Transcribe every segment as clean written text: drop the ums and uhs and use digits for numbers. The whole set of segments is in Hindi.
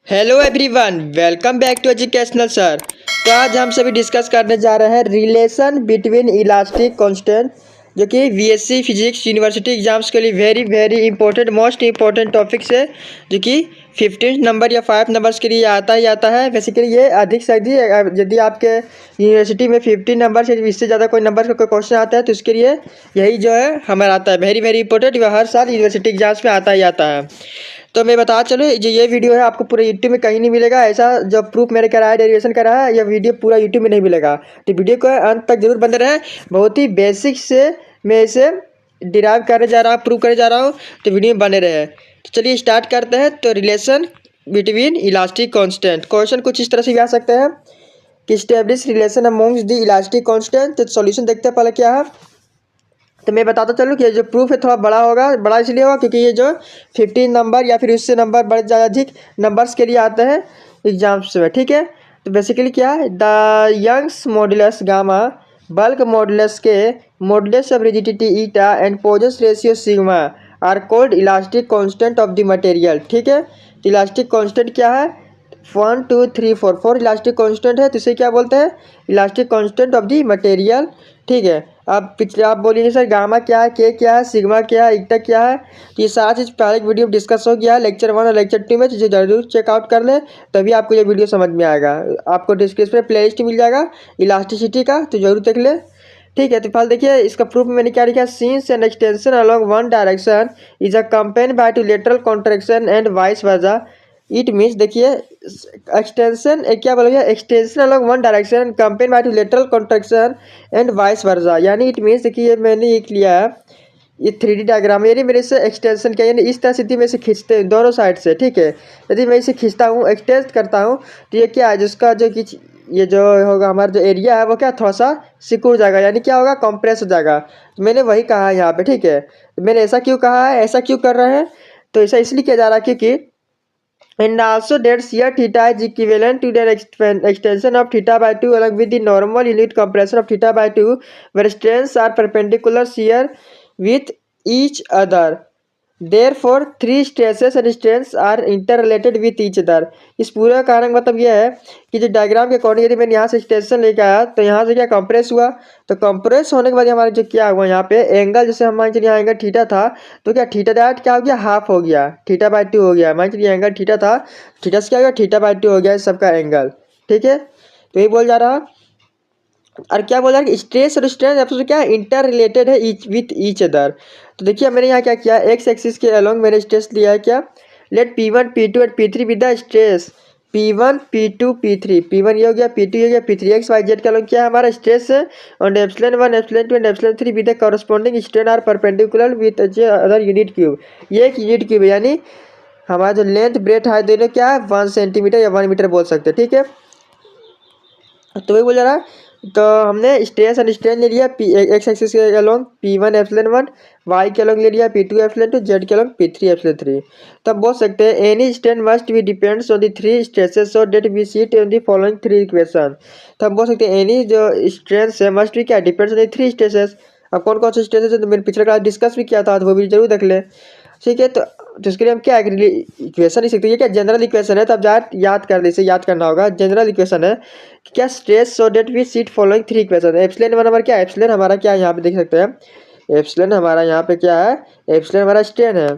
Hello everyone, welcome back to educational sir. तो आज हम सभी डिस्कस करने जा रहे हैं रिलेशन बिटवीन इलास्टिक कांस्टेंट, जो कि बीएससी फिजिक्स यूनिवर्सिटी एग्जाम्स के लिए very very important most important topics है, जो कि 15 नंबर या 5 नंबर्स के लिए आता ही आता है। बेसिकली ये अधिक से अधिक यदि आपके यूनिवर्सिटी में 15 नंबर से इससे ज़्यादा कोई नंबर का कोई क्वेश्चन आता है तो उसके लिए यही जो है हमारा आता है वेरी वेरी इंपॉर्टेंट। वह हर साल यूनिवर्सिटी एग्जाम्स में आता ही आता है। तो मैं बता चलो, जो ये वीडियो है आपको पूरे यूट्यूब में कहीं नहीं मिलेगा। ऐसा जो प्रूफ मैंने करा है, डेरिवेशन करा है, यह वीडियो पूरा यूट्यूब में नहीं मिलेगा। तो वीडियो को अंत तक जरूर बने रहें। बहुत ही बेसिक से मैं इसे डिराइव करने जा रहा हूँ, प्रूव करने जा रहा हूँ, तो वीडियो में बने रहे। तो चलिए स्टार्ट करते हैं। तो relation between elastic constant, question कुछ इस तरह से भी आ सकते हैं कि establish relation amongst the elastic constant. तो सॉल्यूशन देखते हैं पहले क्या है। तो मैं बताता चलूँ कि जो प्रूफ है थोड़ा बड़ा होगा। बड़ा इसलिए होगा क्योंकि ये जो 15 नंबर या फिर उससे नंबर बड़े ज़्यादा अधिक नंबर्स के लिए आते हैं एग्जाम्स में, ठीक है। तो बेसिकली क्या है, the Young's modulus gamma bulk modulus के modulus of rigidity eta and Poisson's ratio sigma are called elastic constant of the material, ठीक है। तो इलास्टिक कॉन्स्टेंट क्या है, 1 2 3 4 4 इलास्टिक कांस्टेंट है। तो इसे क्या बोलते हैं, elastic constant of the material, ठीक है। अब पिछले आप बोलिए सर गामा क्या है, के क्या है, सिग्मा क्या है, ईटा क्या है। तो ये सारा चीज़ पहले एक वीडियो में डिस्कस हो गया है, लेक्चर 1 और लेक्चर 2 में। जो जरूर चेकआउट कर ले, तभी आपको ये वीडियो समझ में आएगा। आपको डिस्क्रिप्शन में प्लेलिस्ट मिल जाएगा इलास्टिसिटी का, तो जरूर देख ले, ठीक है। तो फिलहाल देखिए इसका प्रूफ मैंने क्या लिखा है, scenes and extension along one direction is accompanied by two lateral contraction and vice versa. It means देखिए एक्सटेंशन क्या बोला गया, extension along one direction campaign by two lateral contraction and vice versa. यानी इट मीन्स देखिए मैंने एक लिया है, ये 3D डायग्राम, यानी मेरे से एक्सटेंशन क्या, यानी इस तरह से मैं इसे खींचते हैं दोनों साइड से, ठीक है। यदि मैं इसे खींचता हूँ, एक्सटेंड करता हूँ, तो ये क्या है, जिसका जो कि ये जो होगा हमारा जो एरिया है वो क्या थोड़ा सा सिकुड़ जाएगा, यानी क्या होगा, कंप्रेस हो जाएगा। तो मैंने वही कहा है यहाँ पे, ठीक है। तो मैंने ऐसा क्यों कहा है, ऐसा क्यों कर रहे हैं, तो ऐसा इसलिए किया जा रहा है क्योंकि and also that shear theta is equivalent to the extension of theta by 2 along with the normal unit compression of theta by 2 where strains are perpendicular shear with each other. Therefore three stresses and strains are interrelated with each other. इस पूरे कारण मतलब यह है कि जो डायग्राम के अकॉर्डिंग यदि मैंने यहाँ से स्टेशन लेके आया तो यहाँ से क्या कंप्रेस हुआ, तो कंप्रेस होने के बाद हमारे जो क्या हुआ यहाँ पे एंगल, जैसे हम मान चलिए यहाँ एंगल थीटा था, तो क्या थीटा डायरेक्ट क्या हो गया, हाफ हो गया, थीटा बाई 2 हो गया। मान चलिए एंगल थीटा था, थीटा से क्या हो गया, थीटा बाई 2 हो गया सबका एंगल, ठीक है। तो ये बोल जा रहा, और क्या बोल रहा है कि स्ट्रेस और स्ट्रेन आपस में क्या इंटर रिलेटेड है विथ ईच अदर। तो देखिए मैंने यहाँ क्या किया, एक्स एक्सिस के अलोंग मैंने स्ट्रेस लिया है क्या, let P1 P2 and P3 with the stress P1 P2 P3, P1 ये हो गया, P2 ये हो गया, P3 एक्स वाई जेड का अलोंग क्या है हमारा स्ट्रेस है, और epsilon 1 epsilon 2 and epsilon 3 with the corresponding strain are perpendicular with other unit cube. ये एक यूनिट क्यूब है, यानी हमारा जो लेंथ ब्रेथ है दोनों क्या है 1 सेंटीमीटर या 1 मीटर बोल सकते हैं, ठीक है। तो वही बोल रहा है, तो हमने स्ट्रेस एंड स्ट्रेन ले लिया एक्स एक्सिस के अलोंग P1 एप्सिलॉन 1, वाई के अलोंग ले लिया P2 एप्सिलॉन 2, जेड के अलोंग P3 एप्सिलॉन 3। तो अब बोल सकते हैं any strain must be depends on the three stresses so that we seat on the following three equation. तो हम बोल सकते हैं एनी जो स्ट्रेन है मस्ट भी क्या depends on the three stresses. अब कौन कौन से स्ट्रेसेस है तो मैंने पिछले क्लास डिस्कस भी किया था, तो वो भी जरूर देख लें, ठीक है। तो इसके लिए हम क्या इक्वेशन लिख सकते हैं, ये क्या जनरल इक्वेशन है, तो आप याद कर ले, इसे याद करना होगा। जनरल इक्वेशन है कि क्या stress so that we seat following three equation. Epsilon one हमारा क्या, एप्सिलॉन हमारा क्या यहाँ पे देख सकते हैं, एप्सिलॉन हमारा यहाँ पे क्या है, एप्सिलॉन हमारा स्ट्रेन है।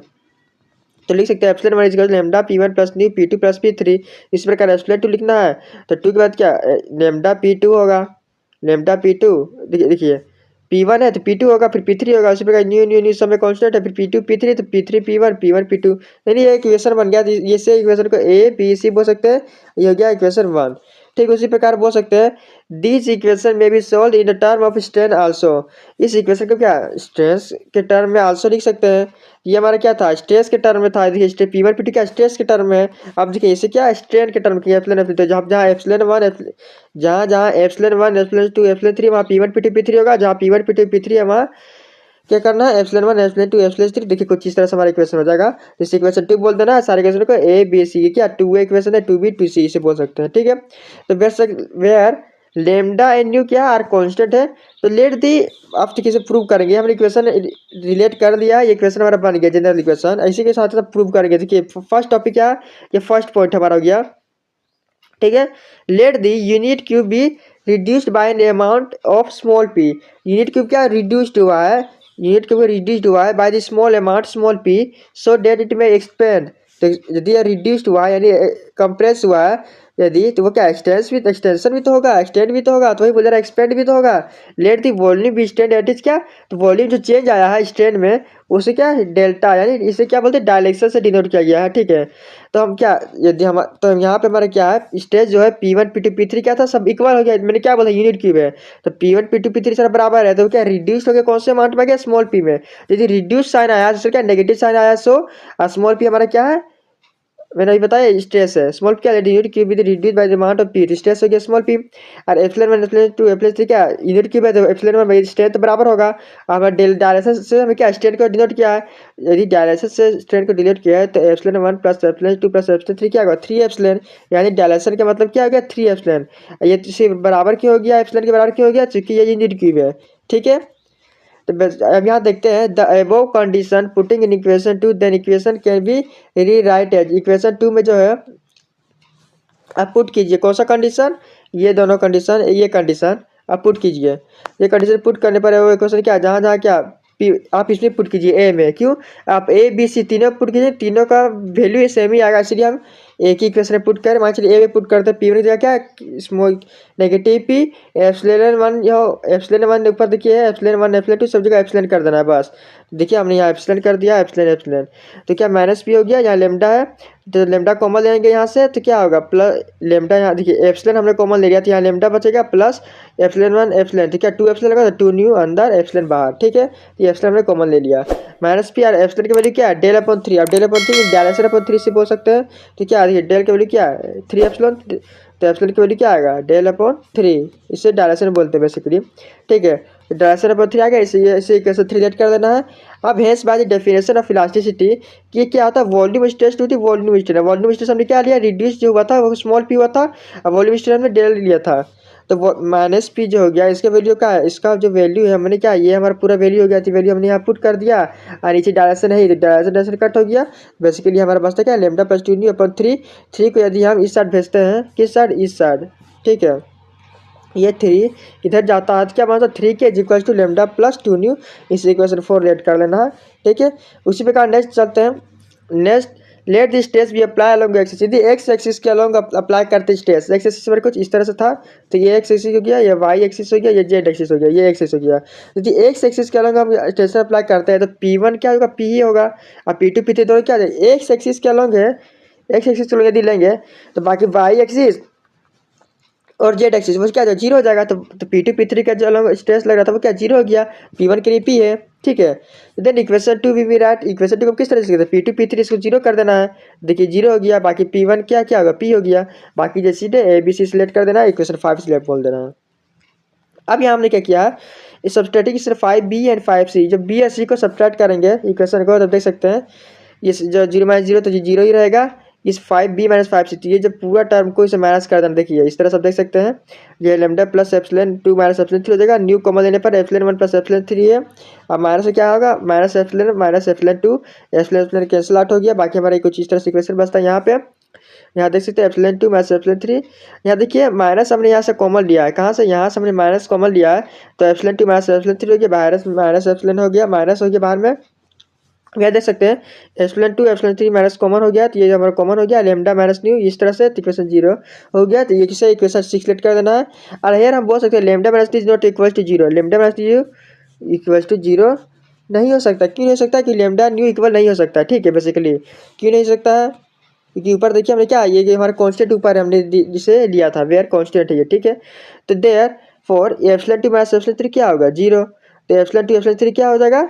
तो लिख सकते हैं epsilon one equal lambda P1 plus new P2 plus P3। इस प्रकार एप्सिलॉन 2 लिखना है, तो 2 के बाद क्या लैम्डा P2 होगा, लैम्डा P2 देखिए P1 है तो P2 होगा, फिर P3 होगा, उसी प्रकार न्यू न्यू न्यू सब में कांस्टेंट है, फिर P2 P3 तो P3 P1 P1 P2, यानी ये इक्वेशन बन गया। ये से इक्वेशन को A B C बोल सकते हैं, ये हो गया इक्वेशन 1, ठीक। उसी प्रकार बोल सकते हैं दिस इक्वेशन में be solve in the term of strain also. इस इक्वेशन को क्या स्ट्रेस के टर्म में आल्सो लिख सकते हैं। ये हमारा क्या था, स्ट्रेस के टर्म में था, देखिए स्ट्रेस P1 P2 क्या स्ट्रेस के टर्म में। अब देखिए इसे क्या स्ट्रेन के टर्म की एप्सिलॉन एप्सिलॉन, तो जहाँ एप्सिलॉन 1 जहाँ एप्सिलॉन 1 एप्सिलॉन 2 एप्सिलॉन 3 वहाँ P1 P2 P3 होगा, जहाँ P1 P2 P3 है वहाँ क्या करना है एप्सिलॉन 1 एप्सिलॉन 2 एप्सिलॉन 3। देखिए कुछ इस तरह से हमारा इक्वेशन हो जाएगा। इस इक्वेशन 2 बोल देना है, सारे इक्वेशन को A B C, क्या 2 इक्वेशन है 2B 2C इसे बोल सकते हैं, ठीक है। तो वेयर लेमडा एन न्यू क्या आर कांस्टेंट है। तो लेट दी, आप कैसे प्रूव करेंगे, हमने इक्वेशन रिलेट कर दिया, ये इक्वेशन हमारा बन गया जनरल इक्वेशन, इसी के साथ साथ प्रूव करेंगे। देखिए फर्स्ट टॉपिक क्या है, ये फर्स्ट पॉइंट हमारा हो गया, ठीक है। Let the unit cube be reduced by an amount of small P, unit cube क्या रिड्यूस्ड हुआ है, यूनिट क्यूब रिड्यूस्ड हुआ है by the small amount small P so that it में एक्सपेंड। तो यदि यह रिड्यूस्ड हुआ है यानी कंप्रेस हुआ है यदि, तो वो क्या एक्सटेंशन भी तो होगा, एक्सटेंड भी तो होगा, तो वही बोल रहा है एक्सपेंड भी तो होगा। Let the volume be stand at is क्या, तो वॉल्यूम जो चेंज आया है स्टैंड में उसे क्या डेल्टा यानी इसे क्या बोलते हैं डायलेक्शन से डिनोट किया गया है, ठीक है। तो हम क्या यदि हम तो यहाँ पे हमारा क्या है स्टेज जो है P1 P2 P3 क्या था सब इक्वल हो गया, मैंने क्या बोला यूनिट क्यूब है, तो P1 P2 P3 सर बराबर है, तो क्या रिड्यूस हो गया कौन से अमाउंट में गया स्मॉल पी में। यदि रिड्यूस साइन आया तो क्या नेगेटिव साइन आया, सो स्मॉल पी हमारा क्या है मैंने अभी बताया स्ट्रेस है, स्मॉल क्या unit cube with reduce by the amount of P, stress हो गया स्मॉल पी। और एप्सिलॉन 1 एप्सिलॉन 2 एप्सिलॉन 3 क्या यूनिट क्यूब है, तो एप्सिलॉन 1 बाय स्ट्रेंथ बराबर होगा। हमारा डायलेसिस से हमें क्या स्ट्रेंथ को डिनोट किया है, यदि डायलेसिस से स्ट्रेंथ को डिनोट किया है तो epsilon 1 plus epsilon 2 plus epsilon 3 क्या होगा 3 एप्सिलॉन, यानी डायलेशन का मतलब क्या हो गया 3 एप्सिलॉन। ये से बराबर क्यों हो गया, एप्सिलॉन के बराबर क्यों हो गया, चूंकि ये यूनिट क्यूब है, ठीक है। तो बस अब यहाँ देखते हैं the above condition putting in equation 2 then equation can be rewrite as, equation 2 में जो है आप पुट कीजिए कौन सा कंडीशन, ये दोनों कंडीशन, ये कंडीशन आप पुट कीजिए। ये कंडीशन पुट करने पर वो क्वेश्चन क्या जहाँ जहाँ क्या आप इसमें पुट कीजिए ए में, क्यों आप ए बी सी तीनों पुट कीजिए, तीनों का वैल्यू सेम ही आएगा, इसलिए हम एक ही इक्वेशन पुट करें। मान चलिए ए में पुट करते हैं पी वन जगह क्या स्मॉल नेगेटिव पी एप्सिलॉन 1, यह एप्सिलॉन 1 ऊपर देखिए एप्सिलॉन 1 एप्सिलॉन 2 सब जगह एप्सिलॉन कर देना है बस। देखिए हमने यहाँ एप्सिलॉन कर दिया एप्सिलॉन एप्सिलॉन, तो क्या माइनस पी हो गया, यहाँ लेमडा है तो लेमडा कॉमन लेंगे यहाँ से, तो क्या होगा प्लस लेमडा, यहाँ देखिए एप्सिलॉन हमने कॉमन ले लिया तो यहाँ लेमडा बचेगा प्लस एप्सिलॉन 1 एप्सिलॉन, ठीक है 2 एप्सिलॉन लगा तो 2 न्यू अंदर एप्सिलॉन बाहर, ठीक है। ये एप्सिलॉन हमने कॉमन ले लिया माइनस पी और एप्सिलॉन की वैल्यू क्या है डेल अपॉन 3, अब डेल अपॉन 3 डायलेशन अपॉन 3 से बोल सकते हैं, तो क्या देखिए डेल की वैल्यू क्या है 3 एप्सिलॉन, तो एप्सिलॉन की वैल्यू क्या आएगा डेल अपॉन 3, इसे डायलेशन बोलते हैं बेसिकली, ठीक है। डायलेशन अपॉन 3 आ गया, इसे इक्वेशन 3 लेट कर देना है। अब hence by the definition of elasticity कि क्या होता है वॉल्यूम स्ट्रेस टू थी वॉल्यूम स्ट्रेस, वॉल्यूम स्ट्रेस हमने क्या लिया रिड्यूस जो हुआ था वो स्मॉल पी हुआ था, और वॉल्यूम स्ट्रेस हमने डेल लिया था, तो वो माइनस पी जो हो गया इसका वैल्यू क्या है, इसका जो वैल्यू है हमने क्या ये हमारा पूरा वैल्यू हो गया थी, वैल्यू हमने यहाँ पुट कर दिया और नीचे डायरेक्शन है तो डायरेक्शन कट हो गया, बेसिकली हमारा बचता क्या लेमडा प्लस 2 न्यू अपॉन 3, 3 को यदि हम इस साइड भेजते हैं किस साइड इस साइड, ठीक है ये 3 इधर जाता है तो क्या बनता है 3 के equal to lambda plus 2 nu, इस इक्वेशन 4 लेट कर लेना है, ठीक है। उसी प्रकार नेक्स्ट चलते हैं, नेक्स्ट लेट दिस स्ट्रेस भी अप्लाई अलॉन्ग एक्सिस, यदि एक्स एक्सिस के अलॉन्ग अप्लाई करते स्ट्रेस, एक्स एक्सिस पर कुछ इस तरह से था तो ये एक्स एक्सिस हो गया, ये वाई एक्सिस हो गया, ये जेड एक्सिस हो गया, ये एक्सिस हो गया। यदि एक्स एक्सिस के अलॉन्ग हम स्ट्रेस अप्लाई करते हैं तो P1 क्या होगा P ही होगा, और P2 P3 दोनों क्या एक्स एक्सिस के अलॉन्ग है, एक्स एक्सिस के अलॉन्ग यदि लेंगे तो बाकी वाई एक्सिस और जेड एक्सिस वो क्या जीरो हो जाएगा, तो P2 P3 का जो अलग स्ट्रेस लग रहा था वो क्या जीरो हो गया, P1 के लिए P है, ठीक है। देन इक्वेशन 2 भी राइट, इक्वेशन 2 को किस तरह से लिखते हैं P2 P3 इसको जीरो कर देना है, देखिए जीरो हो गया, बाकी P1 क्या क्या होगा P हो गया, बाकी जैसे ए बी सी सिलेक्ट कर देना है, इक्वेशन 5 सिलेक्ट बोल देना है। अब यहाँ हमने क्या किया है इस सब्सट्रैक्टिंग सिर्फ 5B एंड 5C, जब B और C को सब्सट्रैक्ट करेंगे इक्वेशन को तब देख सकते हैं ये जो 0 माइनस 0 तो ये जीरो ही रहेगा, इस 5B माइनस 5C, ये जब पूरा टर्म को इसे माइनस कर देना देखिए इस तरह सब देख सकते हैं, ये lambda plus epsilon 2 minus epsilon 3 हो जाएगा, न्यू कॉमन लेने पर एप्सिलॉन 1 प्लस एप्सिलॉन 3 है, अब माइनस से क्या होगा minus epsilon 2 epsilon cancel out हो गया, बाकी हमारा कुछ इस तरह से इक्वेशन बचता है यहाँ पे, यहाँ देख सकते हैं एप्सिलॉन 2 माइनस एप्सिलॉन 3, यहाँ देखिए माइनस हमने यहाँ से कॉमन लिया है, कहाँ से यहाँ से हमने माइनस कॉमन लिया है, तो एप्सिलॉन 2 माइनस एप्सिलॉन 3 हो गया, माइनस एप्सिलॉन हो गया, माइनस हो गया बाहर में, यहाँ देख सकते हैं एप्सिलॉन 2 एप्सिलॉन 3 माइनस कॉमन हो गया, तो ये हमारा कॉमन हो गया लेमडा माइनस न्यू इस तरह से, इक्वेशन 0 हो गया, तो ये किसे इक्वेशन 6 लेट कर देना है। और हेयर हम बोल सकते हैं lambda minus is not equal to 0, lambda minus nu equal to 0 नहीं हो सकता, क्यों नहीं हो सकता कि लेमडा न्यू इक्वल नहीं हो सकता, ठीक है बेसिकली क्यों नहीं हो सकता है क्योंकि ऊपर देखिए हमने क्या ये हमारा कांस्टेंट ऊपर हमने जिसे लिया था वेयर कांस्टेंट है ये, ठीक है। तो therefore epsilon 2 minus epsilon 3 क्या होगा 0, तो एप्सिलॉन 2 एप्सिलॉन 3 क्या हो जाएगा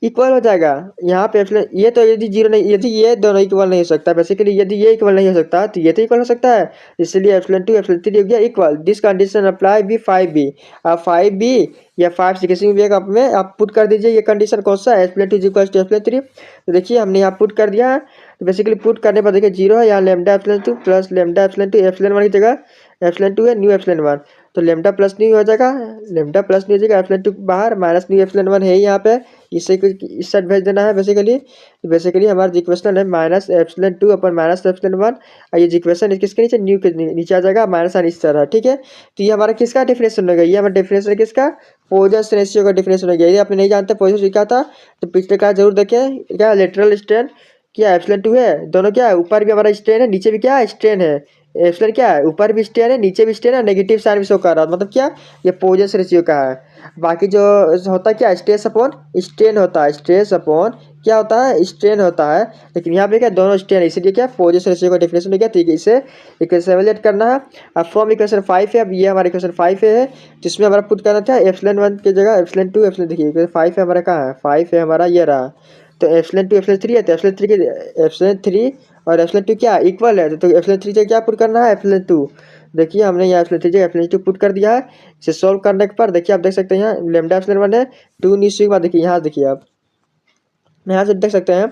इक्वल हो जाएगा, यहाँ पे एप्सिलॉन ये तो यदि जीरो नहीं, यदि ये दोनों इक्वल नहीं हो सकता बेसिकली, यदि ये इक्वल नहीं हो सकता तो ये तो इक्वल हो सकता है, इसलिए एप्सिलॉन 2 एप्सिलॉन 3 हो गया इक्वल, दिस कंडीशन अप्लाई भी 5B, अब 5B या 5 किसी भी एक में आप पुट कर दीजिए, ये कंडीशन कौन सा एप्सिलॉन 2 इक्वल टू एप्सिलॉन 3, तो देखिए हमने यहाँ पुट कर दिया है, तो बेसिकली पुट करने पर देखिए 0 है, यहाँ lambda epsilon 2 plus lambda epsilon 2 epsilon 1 की जगह एप्सिलॉन टू है, न्यू एप्सिलॉन वन, तो लेमडा प्लस न्यू हो जाएगा, लेमडा प्लस न्यू हो जाएगा, एप्सिलॉन टू बाहर माइनस न्यू एप्सिलॉन वन है ही यहाँ पे, इसे इस साइड भेज देना है बेसिकली। तो बेसिकली हमारा इक्वेशन है minus epsilon two upon minus epsilon one, और ये इक्वेशन किसके नीचे, न्यू के नीचे आ जाएगा, माइनस साइन इस तरह, ठीक है। तो ये हमारा किसका डेफिनेशन हो गया, ये हमारा डेफिनेशन किसका, पोजस रेशियो का डेफिनेशन हो गया। ये आपने नहीं जानते पोजस क्या था तो पिछले क्लास जरूर देखें। क्या लेटरल स्ट्रेन क्या एप्सिलॉन टू है, दोनों क्या है, ऊपर भी हमारा स्ट्रेन है, नीचे भी क्या है स्ट्रेन है, एप्सिलॉन क्या है, ऊपर भी स्ट्रेन है, नीचे भी स्ट्रेन है, नेगेटिव साइन भी शो कर रहा है, मतलब क्या, ये पोजस रेशियो का है। बाकी जो होता है क्या, स्ट्रेस अपॉन स्ट्रेन होता है, स्ट्रेस अपॉन क्या होता है, स्ट्रेन होता है, लेकिन यहाँ पे क्या दोनों स्ट्रेन है, इसलिए क्या पोजस रेशियो का डेफिनेशन हो गया। ठीक है, इसे इक्वेशन एवेलेट करना है। अब फ्रॉम इक्वेशन 5 है, अब ये हमारा इक्वेशन 5 है, जिसमें हमारा पुट करना था एप्सिलॉन वन की जगह एप्सिलॉन टू, एप्सिलॉन देखिए इक्वेशन 5 है हमारा, कहाँ है 5 है हमारा, ये रहा। तो एप्सिलॉन टू एप्सिलॉन थ्री है, तो एप्सिलॉन थ्री के एप्सिलॉन थ्री और एप्सिलॉन टू क्या इक्वल है, तो एप्सिलॉन थ्री से क्या पुट करना है, एप्सिलॉन टू। देखिए हमने यहाँ epsilon three epsilon two put कर दिया है। इसे सॉल्व करने के पर देखिए आप देख सकते हैं यहाँ लेमडा एप्सिलॉन वन है, टू न्यू सिग्मा, देखिए यहाँ देखिए आप यहाँ से देख सकते हैं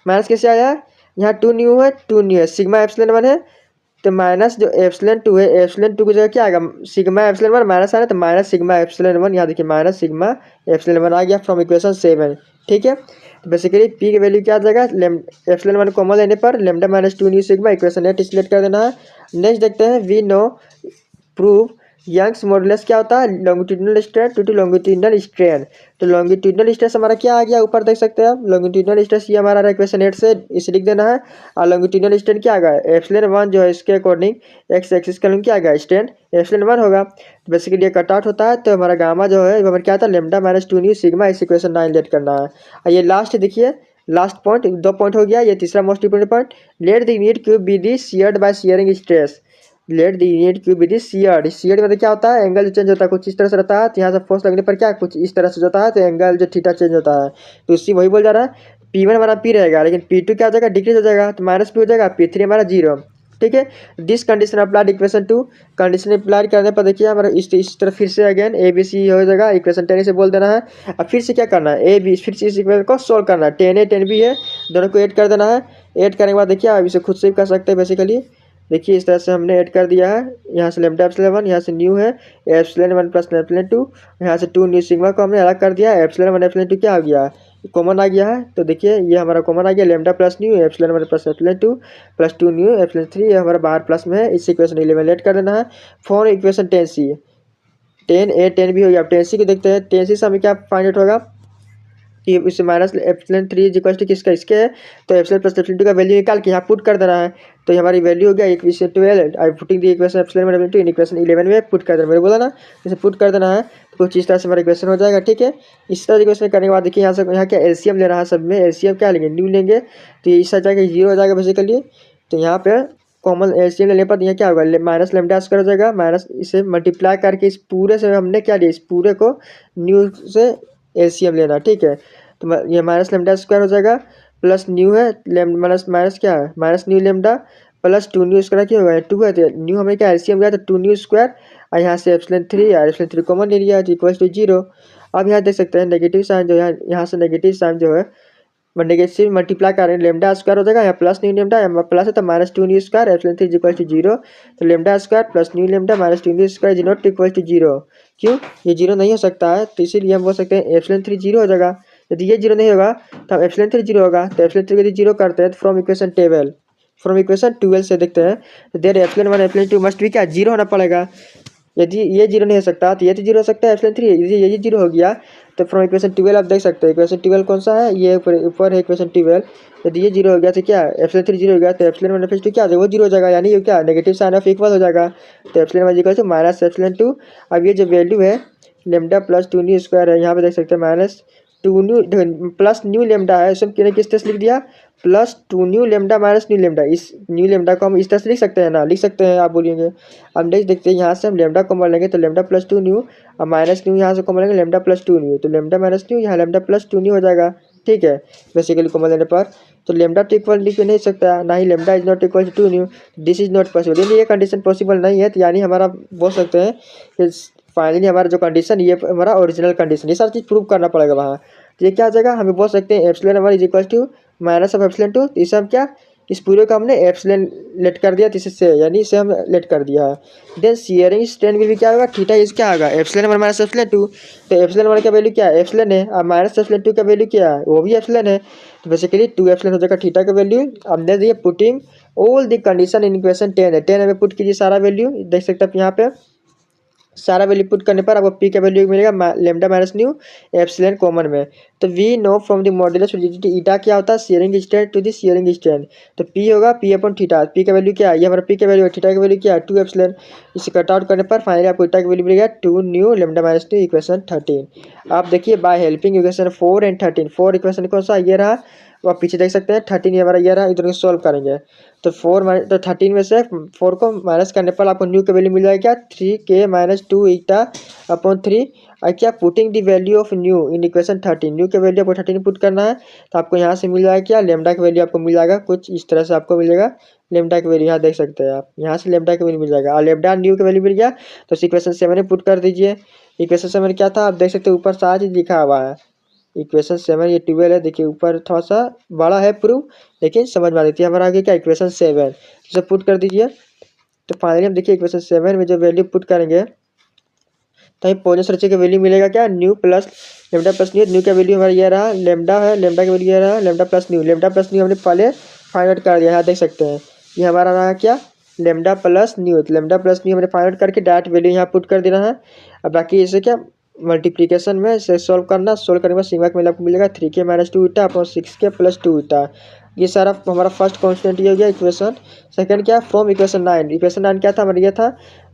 माइनस कैसे आया है, यहाँ टू न्यू है, सिग्मा एप्सिलॉन वन है, तो माइनस जो एप्सिलॉन टू है, एप्सिलॉन टू की जगह क्या आएगा, सिग्मा एप्सिलॉन वन माइनस आ रहा है, तो माइनस सिग्मा एप्सिलॉन वन, यहाँ देखिए माइनस सिग्मा एप्सिलॉन वन आ गया फ्रॉम इक्वेशन 7, ठीक है। तो बेसिकली पी की वैल्यू क्या आ जाएगा, एप्सिलॉन वन कॉमन लेने पर lambda minus two nu sigma, equation 8 select कर देना है। नेक्स्ट देखते हैं, we know prove Young's modulus क्या होता है, longitudinal strain to longitudinal strain. तो लॉन्गिट्यूडिनल स्ट्रेस हमारा क्या आ गया, ऊपर देख सकते हैं आप लॉन्गिट्यूडिनल स्ट्रेस, ये हमारा इक्वेशन 8 से इसे लिख देना है। और लॉन्गिट्यूडिनल स्ट्रेन क्या आ गया, एप्सिलॉन वन जो है इसके अकॉर्डिंग एक्स एक्सिस का क्या आ गया, स्ट्रेन एप्सिलॉन वन होगा। तो बेसिकली ये कट आउट होता है, तो हमारा गामा जो है हमारा क्या था, lambda minus two nu sigma, इस इक्वेशन 9 लेट करना है। और ये लास्ट देखिए, लास्ट पॉइंट 2 पॉइंट हो गया, ये तीसरा most important point, let the unit cube be the sheared by shearing stress. Let the unit cube with sheared, sheared मतलब क्या होता है, एंगल जो चेंज होता है कुछ इस तरह से रहता है, तो यहाँ से फोर्स लगने पर क्या कुछ इस तरह से होता है, तो एंगल जो थीटा चेंज होता है, तो उससे वही बोल जा रहा है P1 हमारा P रहेगा, लेकिन P2 क्या हो जाएगा, डिक्रीज हो जाएगा, तो माइनस P हो जाएगा, P3 हमारा 0, ठीक है। This condition applied equation two, condition apply करने पर देखिए हमारा इस तरह फिर से अगेन ए बी सी हो जाएगा, इक्वेशन 10 से बोल देना है। अब फिर से क्या करना है, ए बी, फिर से इस इक्वेशन को सोल्व करना है, 10A 10B है, दोनों को ऐड कर देना है। ऐड करने के बाद देखिए आप इसे खुद से भी कर सकते हैं बेसिकली, देखिए इस तरह से हमने ऐड कर दिया है, यहाँ से लेमडा एप्सिलॉन वन, यहाँ से न्यू है epsilon one plus epsilon two, यहाँ से टू न्यू सिग्मा को हमने अलग कर दिया, एप्सिलॉन वन एप्सिलॉन टू क्या आ गया, कॉमन आ गया है। तो देखिए ये हमारा कॉमन आ गया, lambda plus new epsilon one plus epsilon two plus two new epsilon three, ये हमारा बाहर प्लस में है, इस इक्वेशन 11 ऐड कर देना है। For equation 10C, 10A 10B हो गया। अब 10C को देखते हैं, 10C से हमें क्या फाइंड आउट होगा कि इससे minus epsilon three is equal to किसका, इसके है, तो एप्सिलॉन प्लस एप्सिलॉन टू का वैल्यू निकाल के यहाँ पुट कर देना है। तो हमारी वैल्यू हो गया equation 12, I putting the equation epsilon epsilon two in equation 11 में पुट कर देना, मैंने बोला ना इसे पुट कर देना है, तो कुछ इस तरह से हमारा इक्वेशन हो जाएगा, ठीक है। इस तरह इक्वेशन करने के बाद देखिए यहाँ से यहाँ क्या एलसीएम लेना है, सब में एलसीएम क्या लेंगे, न्यू लेंगे, तो ये इस तरह जीरो हो जाएगा बेसिकली। तो यहाँ पे कॉमन एलसीएम लेने पर यहाँ क्या होगा, माइनस लेमडा स्क्वायर हो जाएगा, माइनस इसे मल्टीप्लाई करके इस पूरे से हमने क्या लिया, इस पूरे को न्यू से एलसीएम लेना, ठीक है। तो ये माइनस लेमडा स्क्वायर हो जाएगा, प्लस न्यू है माइनस माइनस क्या है, minus nu lambda plus two nu square क्या होगा, टू है, तो न्यू हमें क्या एलसीएम गया, तो टू न्यू स्क्वायर, और यहाँ से एप्सिलॉन थ्री, और एप्सिलॉन थ्री कॉमन ले लिया, तो इक्वल्स टू 0। अब यहाँ देख सकते हैं नेगेटिव साइन जो है, यहाँ से नेगेटिव साइन जो है नेगेटिव मल्टीप्लाई कर रहे हैं, लेमडा स्क्वायर हो जाएगा, यहाँ प्लस न्यू लेमडा, यहाँ प्लस है तो minus two nu square, epsilon three equal to 0, तो lambda square plus nu lambda minus two nu square is not equal to 0। क्यों, ये 0 नहीं हो सकता है, तो इसीलिए हम बोल सकते हैं एप्सिलॉन थ्री 0 हो जाएगा। यदि ये 0 नहीं होगा तो एप्सिलॉन थ्री 0 होगा, तो एप्सिलॉन थ्री यदि 0 करते हैं तो फ्रॉम इक्वेशन 12 से देखते हैं, तो there epsilon one epsilon two must भी क्या 0 होना पड़ेगा। यदि ये 0 नहीं हो सकता तो ये तो 0 हो सकता है, एप्सिलॉन थ्री यदि ये 0 हो गया तो फ्रॉम इक्वेशन 12 आप देख सकते हैं, इक्वेशन 12 कौन सा है, ये ऊपर है इक्वेशन 12, यदि ये 0 हो गया तो क्या एप्सिलॉन थ्री 0 हो गया, तो एप्सिलॉन वन एप्सिलॉन टू क्या हो जाएगा, वो 0 हो जाएगा, यानी ये क्या नेगेटिव साइन ऑफ इक्वल हो जाएगा, तो epsilon one equal to minus epsilon two. अब ये जो वैल्यू है lambda plus two nu square है, यहाँ पे देख सकते हैं minus two nu plus nu lambda है, इसमें किस तरह से लिख दिया, plus two nu lambda minus nu lambda, इस न्यू लेमडा को हम इस तरह से लिख सकते हैं ना, लिख सकते हैं आप बोलिएंगे। अब नेक्स्ट देखते हैं, यहाँ से हम लेमडा कॉमन लेंगे, तो लेमडा प्लस टू न्यू और माइनस न्यू यहाँ से कॉमन लेंगे, लेमडा प्लस टू न्यू, तो लेमडा माइनस न्यू यहाँ लेमडा प्लस टू न्यू हो जाएगा, ठीक है। बेसिकली कॉमन लेने पर तो लेमडा तो इक्वल लिख नहीं सकता, ना ही lambda is not equal to nu, this is not possible, यानी ये कंडीशन पॉसिबल नहीं है, तो यानी हमारा बोल सकते हैं कि फाइनली हमारा जो कंडीशन ये हमारा ओरिजिनल कंडीशन, ये सारी चीज़ प्रूव करना पड़ेगा वहाँ। तो ये क्या आ जाएगा, हमें बोल सकते हैं epsilon one is equal to minus of epsilon two, तो इसे हम क्या इस पूरे को हमने एप्सिलॉन लेट कर दिया, तो इससे यानी इसे हम लेट कर दिया है। देन शियरिंग स्ट्रेंथ विल भी क्या होगा, थीटा इज क्या होगा एप्सिलॉन 1 माइनस एप्सिलॉन 2। तो एप्सिलॉन 1 का वैल्यू क्या है, एप्सिलॉन है, और माइनस एप्सिलॉन 2 का वैल्यू क्या है, वो भी एप्सिलॉन है। तो बेसिकली 2 एप्सिलॉन हो जाएगा थीटा का वैल्यू। हमने दिए putting all the condition in equation 10 है, 10 में पुट कीजिए सारा वैल्यू, देख सकते हैं आप यहाँ पे सारा वैल्यू पुट करने पर आपको पी का वैल्यू मिलेगा lambda minus nu epsilon common में। तो we know from the modulus rigidity eta क्या होता है, shearing strength to the shearing strength. तो पी होगा पी अपॉन थीटा, पी का वैल्यू क्या है, ये हमारा पी का वैल्यू है, थीटा का वैल्यू क्या है 2 एप्सिलॉन। इसे कट आउट करने पर फाइनली आपको ईटा का वैल्यू मिलेगा 2 new lambda minus new equation 13। आप देखिए by helping equation 4 and 13, 4 equation कौन सा ये रहा, वो आप पीछे देख सकते हैं 13 ये हमारा ये रहा, इधर सॉल्व करेंगे। तो 13 में से 4 को माइनस करने पर आपको न्यू का वैल्यू मिल जाएगा 3k माइनस 2 ईटा अपॉन 3। और क्या putting the value of new in equation 13, new का वैल्यू आपको 13 पुट करना है, तो आपको यहाँ से मिल जाएगा क्या लेमडा का वैल्यू आपको मिल जाएगा कुछ इस तरह से आपको मिलेगा लेमडा का वैल्यू, यहाँ देख सकते हैं आप यहाँ से लेमडा का वैल्यू मिल जाएगा, और लेमडा न्यू का वैल्यू मिल गया। तो इस इक्वेशन 7 में पुट कर दीजिए। इक्वेशन 7 क्या था आप देख सकते हैं ऊपर साथ ही लिखा हुआ है इक्वेशन 7, ये 12 है, देखिए ऊपर थोड़ा सा बड़ा है प्रूफ, लेकिन समझ में आ जाती है। हमारा आगे क्या इक्वेशन 7 इसे पुट कर दीजिए। तो फाइनली हम देखिए इक्वेशन 7 में जो वैल्यू पुट करेंगे तो हमें पोजिशन रचे का वैल्यू मिलेगा क्या new plus lambda plus new. New का वैल्यू हमारा ये रहा लेमडा है, लेमडा का वैल्यू ये रहा lambda plus nu. Lambda plus new हमने पहले फाइंड आउट कर दिया, यहाँ देख सकते हैं ये हमारा रहा क्या लेमडा प्लस न्यू। तो लेमडा प्लस न्यू हमने फाइंड आउट करके डायरेक्ट वैल्यू यहाँ पुट कर देना है। अब बाकी इसे क्या मल्टीप्लिकेशन में इसे सोल्व करना, सोल्व करने के बाद सिग्मा का आपको मिलेगा 3k minus 2 eta upon 6k plus 2 ईटा। ये सारा हमारा फर्स्ट कॉन्स्टेंट ये हो गया इक्वेशन। सेकंड क्या फ्रॉम इक्वेशन 9, इक्वेशन 9 क्या था हमारा ये था,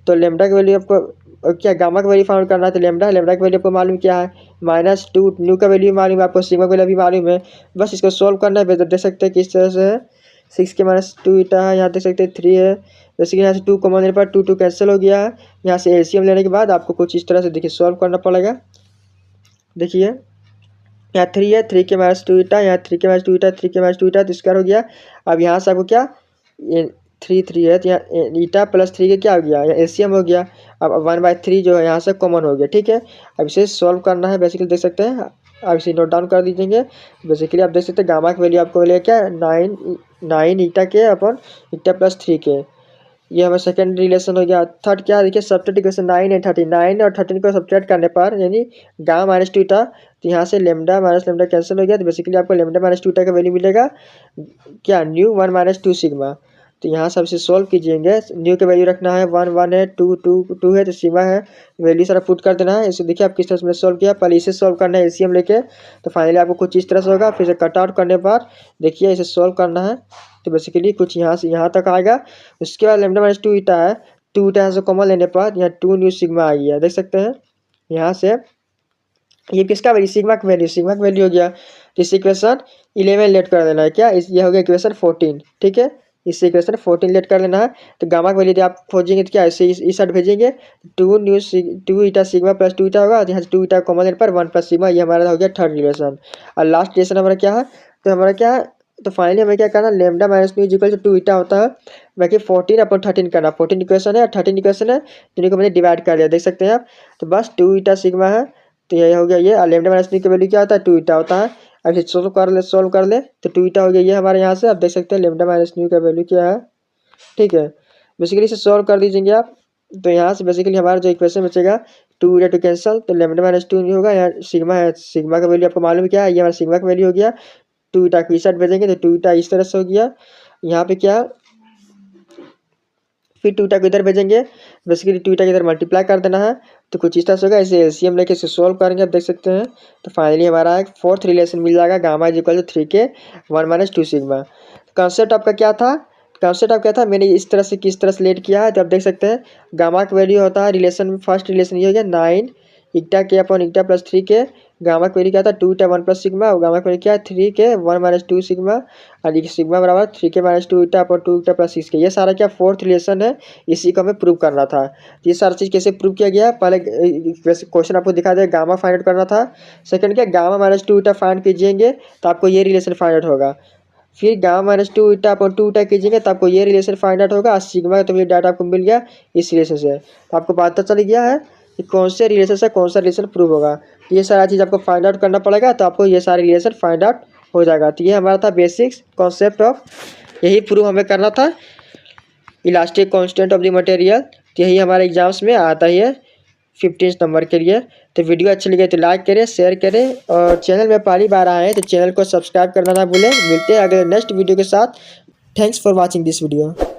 तो लेमडा का वैल्यू आपको क्या गामा का वैल्यू फाउंड करना है, तो लेमडा लेमडा का वैल्यू आपको मालूम क्या है -2, न्यू का वैल्यू मालूम है आपको, सिग्मा का वैल्यू भी मालूम है, बस इसको सोल्व करना है। देख सकते हैं किस तरह से है 6k माइनस 2 ईटा है, यहाँ देख सकते हैं 3 है, जैसे कि यहाँ से 2 कॉमन लेने पर 2 कैंसिल हो गया है। यहाँ से एलसीएम लेने के बाद आपको कुछ इस तरह से देखिए सॉल्व करना पड़ेगा। देखिए यहाँ 3 है, 3k माइनस 2 ईटा, यहाँ 3k माइनस 2 ईटा, 3k माइनस 2 ईटा तो स्क्वायर हो गया। अब यहाँ से आपको क्या 3 है, तो यहाँ ईटा प्लस 3 के क्या हो गया, यहाँ एलसीएम हो गया। अब 1/3 जो है यहाँ से कॉमन हो गया, ठीक है। अब इसे सॉल्व करना है, बेसिकली देख सकते हैं आप इसे नोट डाउन कर दीजिएंगे। बेसिकली आप देख सकते हैं गामा की वैल्यू आपको मिलेगा क्या 9 ईटा के अपॉन ईटा प्लस 3k, ये हमारा सेकंड रिलेशन हो गया। थर्ड क्या देखिए सब्ट्रैक्ट इक्वेशन 9 एंड 13, 9 और 13 को सब्ट्रैक्ट करने पर यानी गामा माइनस 2 ईटा, तो यहाँ से लेमडा माइनस लेमडा कैंसिल हो गया, तो बेसिकली आपको लेमडा माइनस 2 ईटा का वैल्यू मिलेगा क्या न्यू 1 माइनस 2 सिग्मा। तो यहाँ से इसे सोल्व कीजिएंगे, न्यू का वैल्यू रखना है 1 1 है, 2 2 2 है, तो सिग्मा है वैल्यू सारा पुट कर देना है। इसे देखिए आप किस तरह से सोल्व किया, पहले इसे सोल्व करना है एलसीएम लेके, तो फाइनली आपको कुछ इस तरह से होगा। फिर से कट आउट करने पर देखिए इसे सोल्व करना है, तो बेसिकली कुछ यहाँ से यहाँ तक आएगा। उसके बाद लेमडा माइनस 2 ईटा है, 2 ईटा यहाँ से कॉमन लेने पर यहाँ 2 न्यू सिग्मा आ गया, देख सकते हैं यहाँ से ये किसका वैल्यू सिग्मा का वैल्यू हो गया। तो इस इक्वेशन 11 लेट कर देना है क्या, ये हो गया इक्वेशन 14, ठीक है। इस इक्वेशन 14 लेट कर लेना है। तो गामा का वैल्यू यदि आप खोजेंगे तो क्या इसे इस साइड भेजेंगे 2 ईटा सिग्मा प्लस 2 ईटा होगा, यहाँ से 2 ईटा कॉमन लेने पर 1 प्लस सिग्मा, ये हमारा हो गया थर्ड रिलेशन। और लास्ट रिलेशन हमारा क्या है, तो हमारा क्या है, तो फाइनली हमें क्या करना lambda minus nu equal to 2 eta होता है, बाकी 14 अपॉन 13 करना, 14 इक्वेशन है 13 इक्वेशन है, दोनों को मैंने डिवाइड कर दिया, देख सकते हैं आप। तो बस 2 ईटा सिग्मा है, तो ये हो गया ये, और लेमडा माइनस न्यू की वैल्यू क्या होता है 2 ईटा होता है। अब इसे सोल्व कर ले तो 2 ईटा हो गया ये हमारे यहाँ से। आप देख सकते हैं लेमडा माइनस न्यू का वैल्यू क्या है, ठीक है। बेसिकली इसे सोल्व कर दीजिएंगे आप, तो यहाँ से बेसिकली हमारा जो इक्वेशन बचेगा 2 ईटा 2 कैंसल, तो लेमडा माइनस 2 नहीं होगा, यहाँ सिग्मा है, सिग्मा का वैल्यू आपको मालूम क्या है, ये हमारा सिग्मा का वैल्यू हो गया। 2 ईटा को इस साइड भेजेंगे तो 2 ईटा इस तरह से हो गया, यहाँ पे क्या फिर 2 ईटा को इधर भेजेंगे, बेसिकली 2 ईटा को इधर मल्टीप्लाई कर देना है, तो कुछ इस तरह से होगा। इसे एलसीएम लेके इसे सोल्व करेंगे, आप देख सकते हैं। तो फाइनली हमारा एक फोर्थ रिलेशन मिल जाएगा gamma is equal to 3k 1 minus 2 sigma. Concept आपका क्या था, मैंने इस तरह से किस तरह से लेट किया है, तो आप देख सकते हैं गामा का वैल्यू होता है रिलेशन में, फर्स्ट रिलेशन ये हो गया 9 ईटा के अपॉन ईटा प्लस 3k, गामा का वैल्यू क्या था 2 ईटा 1 प्लस सिग्मा, और गामा का वैल्यू क्या है 3k 1 माइनस 2 सिग्मा, और सिग्मा बराबर 3k माइनस 2 ईटा अपॉन 2 ईटा प्लस 6k। ये सारा क्या फोर्थ रिलेशन है, इसी को हमें प्रूव करना था। ये सारा चीज़ कैसे प्रूव किया गया, पहले क्वेश्चन आपको दिखा दे गामा फाइंड आउट करना था। सेकंड क्या गामा माइनस 2 ईटा फाइंड कीजिएंगे तो आपको ये रिलेशन फाइंड आउट होगा। फिर गामा माइनस 2 ईटा अपॉन 2 ईटा कीजिएंगे तो आपको ये रिलेशन फाइंड आउट होगा, और सिग्मा तो डाटा आपको मिल गया इस रिलेशन से। तो आपको पता चल गया है कि कौन से रिलेशन से कौन सा रिलेशन प्रूव होगा। ये सारा चीज़ आपको फाइंड आउट करना पड़ेगा, तो आपको ये सारे रिलेशन फाइंड आउट हो जाएगा। तो ये हमारा था बेसिक्स कॉन्सेप्ट ऑफ यही प्रूव हमें करना था, elastic constant of the material. तो यही हमारे एग्जाम्स में आता ही है 15 नंबर के लिए। तो वीडियो अच्छी लगे तो लाइक करें, शेयर करें, और चैनल में पहली बार आए हैं तो चैनल को सब्सक्राइब करना ना भूलें। मिलते हैं अगले नेक्स्ट वीडियो के साथ। Thanks for watching this video.